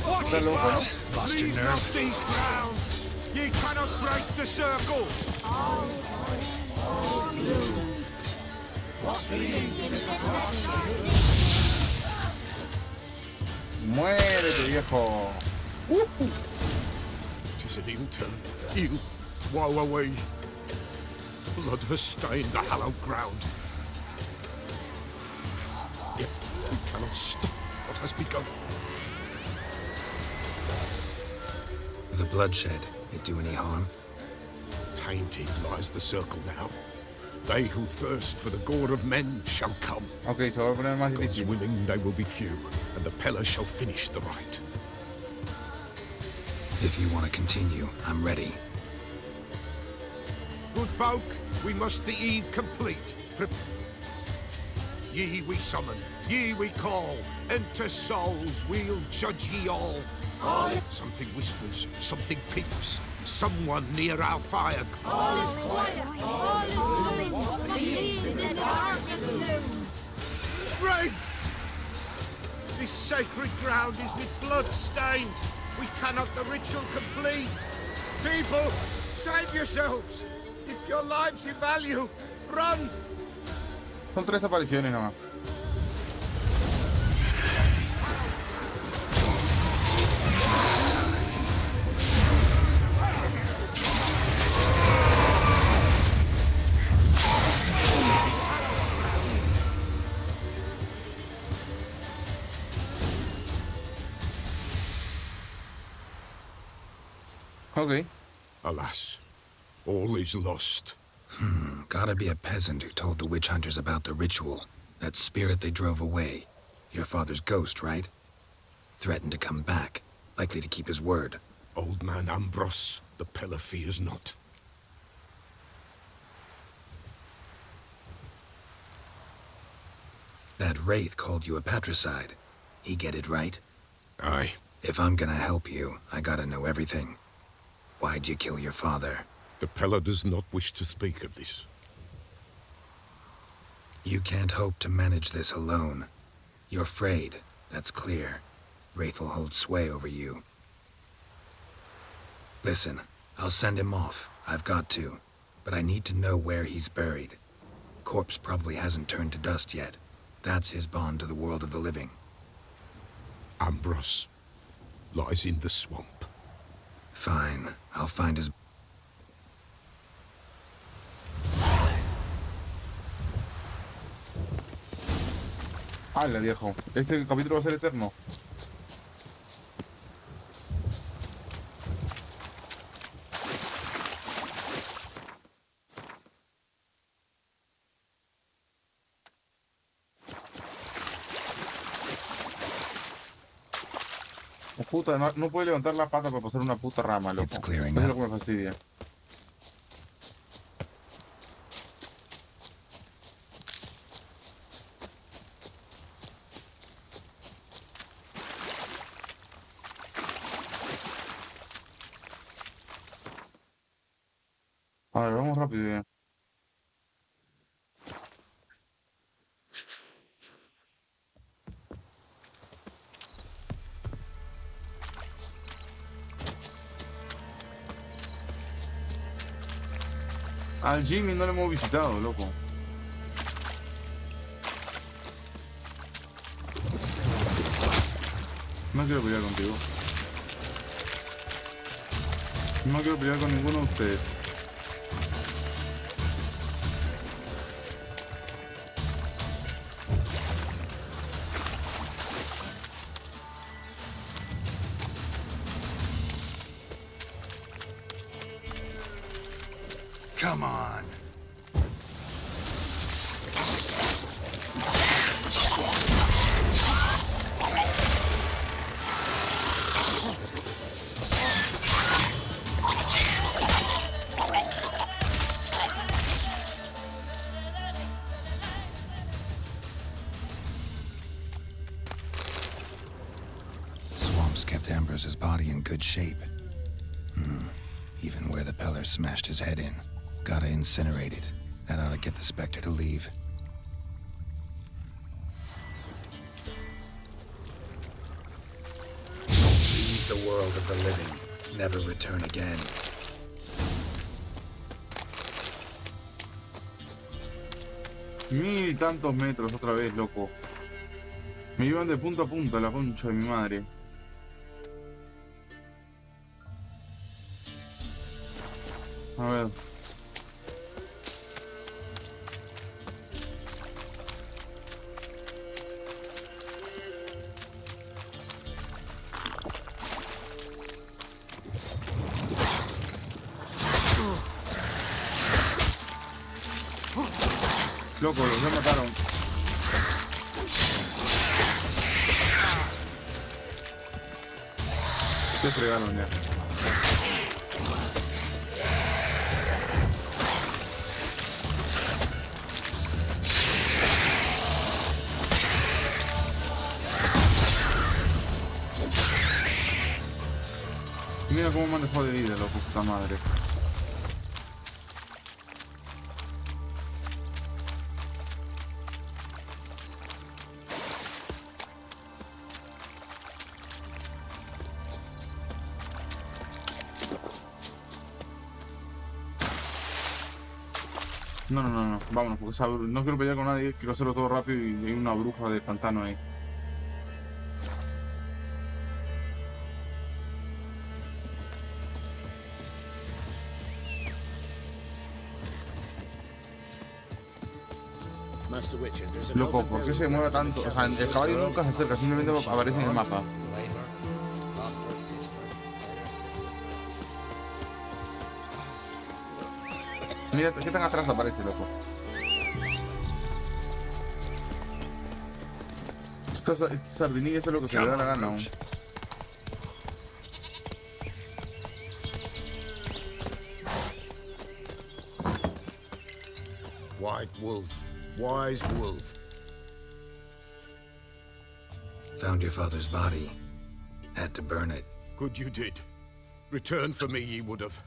Watch Está as loco, well! ¿no? Lost your Leave nerve. not these grounds! Ye cannot break the circle! Muérete, viejo. Tis an ill turn. Ill. Woe away. Blood has stained the hallowed ground. Yet we cannot stop what has begun. The bloodshed, it do any harm? Tainted lies the circle now. They who thirst for the gore of men shall come. Ok, se va a poner más God's difícil. willing, they will be few, and the Peller shall finish the rite. If you want to continue, I'm ready. Good folk, we must the eve complete. Ye we summon, ye we call. Enter souls, we'll judge ye all. Something whispers, something peeps. Someone near our fire. All is quiet. All is what believes in the darkest gloom. Wraiths! This sacred ground is with blood stained. We cannot the ritual complete. People, save yourselves. If your lives you value, run! Son 3 apariciones nomás. Ok. Alas, all is lost. Gotta be a peasant who told the witch hunters about the ritual. That spirit they drove away. Your father's ghost, right? Threatened to come back. Likely to keep his word. Old man Ambros, the Peller fears not. That wraith called you a patricide. He get it right? Aye. If I'm gonna help you, I gotta know everything. Why'd you kill your father? The Peller does not wish to speak of this. You can't hope to manage this alone. You're afraid, that's clear. Wraith will hold sway over you. Listen, I'll send him off. I've got to. But I need to know where he's buried. Corpse probably hasn't turned to dust yet. That's his bond to the world of the living. Ambros lies in the swamp. Fine, I'll find his... Hala, viejo. Este capítulo va a ser eterno. Oh, puta, no puede levantar la pata para pasar una puta rama, loco. It's Eso clearing es up. lo que me fastidia. A ver, vamos rápido ya. Al Jimmy no lo hemos visitado, loco. No quiero pelear contigo. No quiero pelear con ninguno de ustedes. Come on. curse's body in good shape. Even where the Peller smashed his head in. Gotta incinerate it. That ought to get the Spectre to leave. Leave the world of the living. Never return again. Mil y tantos metros otra vez, loco. Me iban de punta a punta, la concha de mi madre. A ver. Loco, los ya mataron. Se fregaron ya. Mira cómo me han dejado de vida, loco, puta madre. No, vámonos, porque no quiero pelear con nadie, quiero hacerlo todo rápido y hay una bruja del pantano ahí. Loco, ¿por qué se demora tanto? O sea, el caballo nunca se acerca, simplemente aparece en el mapa. Mira, ¿qué tan atrás aparece, loco? Esta sardinilla es lo que se le da la gana aún. White wolf, wise wolf. Found your father's body. Had to burn it. Good you did. Return for me ye would have.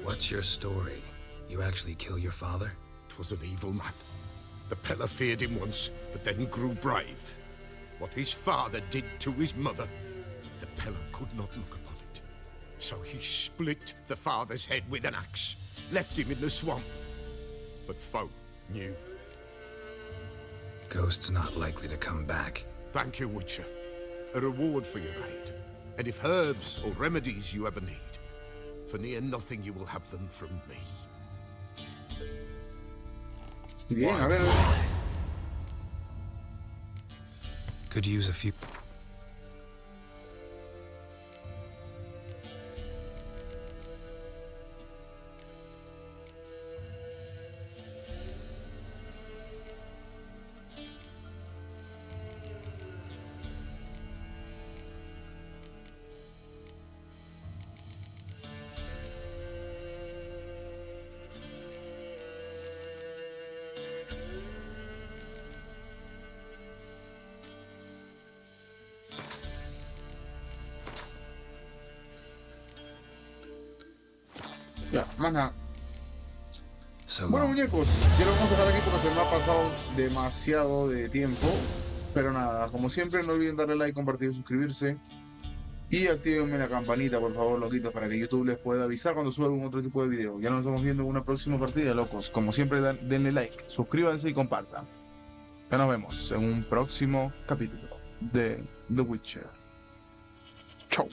What's your story? You actually kill your father? 'Twas an evil man. The Peller feared him once, but then grew brave. What his father did to his mother, the Peller could not look upon it. So he split the father's head with an axe, left him in the swamp. But folk knew. Ghost's not likely to come back. Thank you, Witcher. A reward for your aid. And if herbs or remedies you ever need, for near nothing you will have them from me. Bien, a ver. Could use a few. Ya, más nada. So Bueno, muñecos, ya lo vamos a dejar aquí porque se me ha pasado demasiado de tiempo. Pero nada, como siempre, no olviden darle like, compartir, suscribirse. Y actívenme la campanita, por favor, loquitos, para que YouTube les pueda avisar cuando suba algún otro tipo de video. Ya nos estamos viendo en una próxima partida, locos. Como siempre, denle like, suscríbanse y compartan. Ya nos vemos en un próximo capítulo de The Witcher. Chau.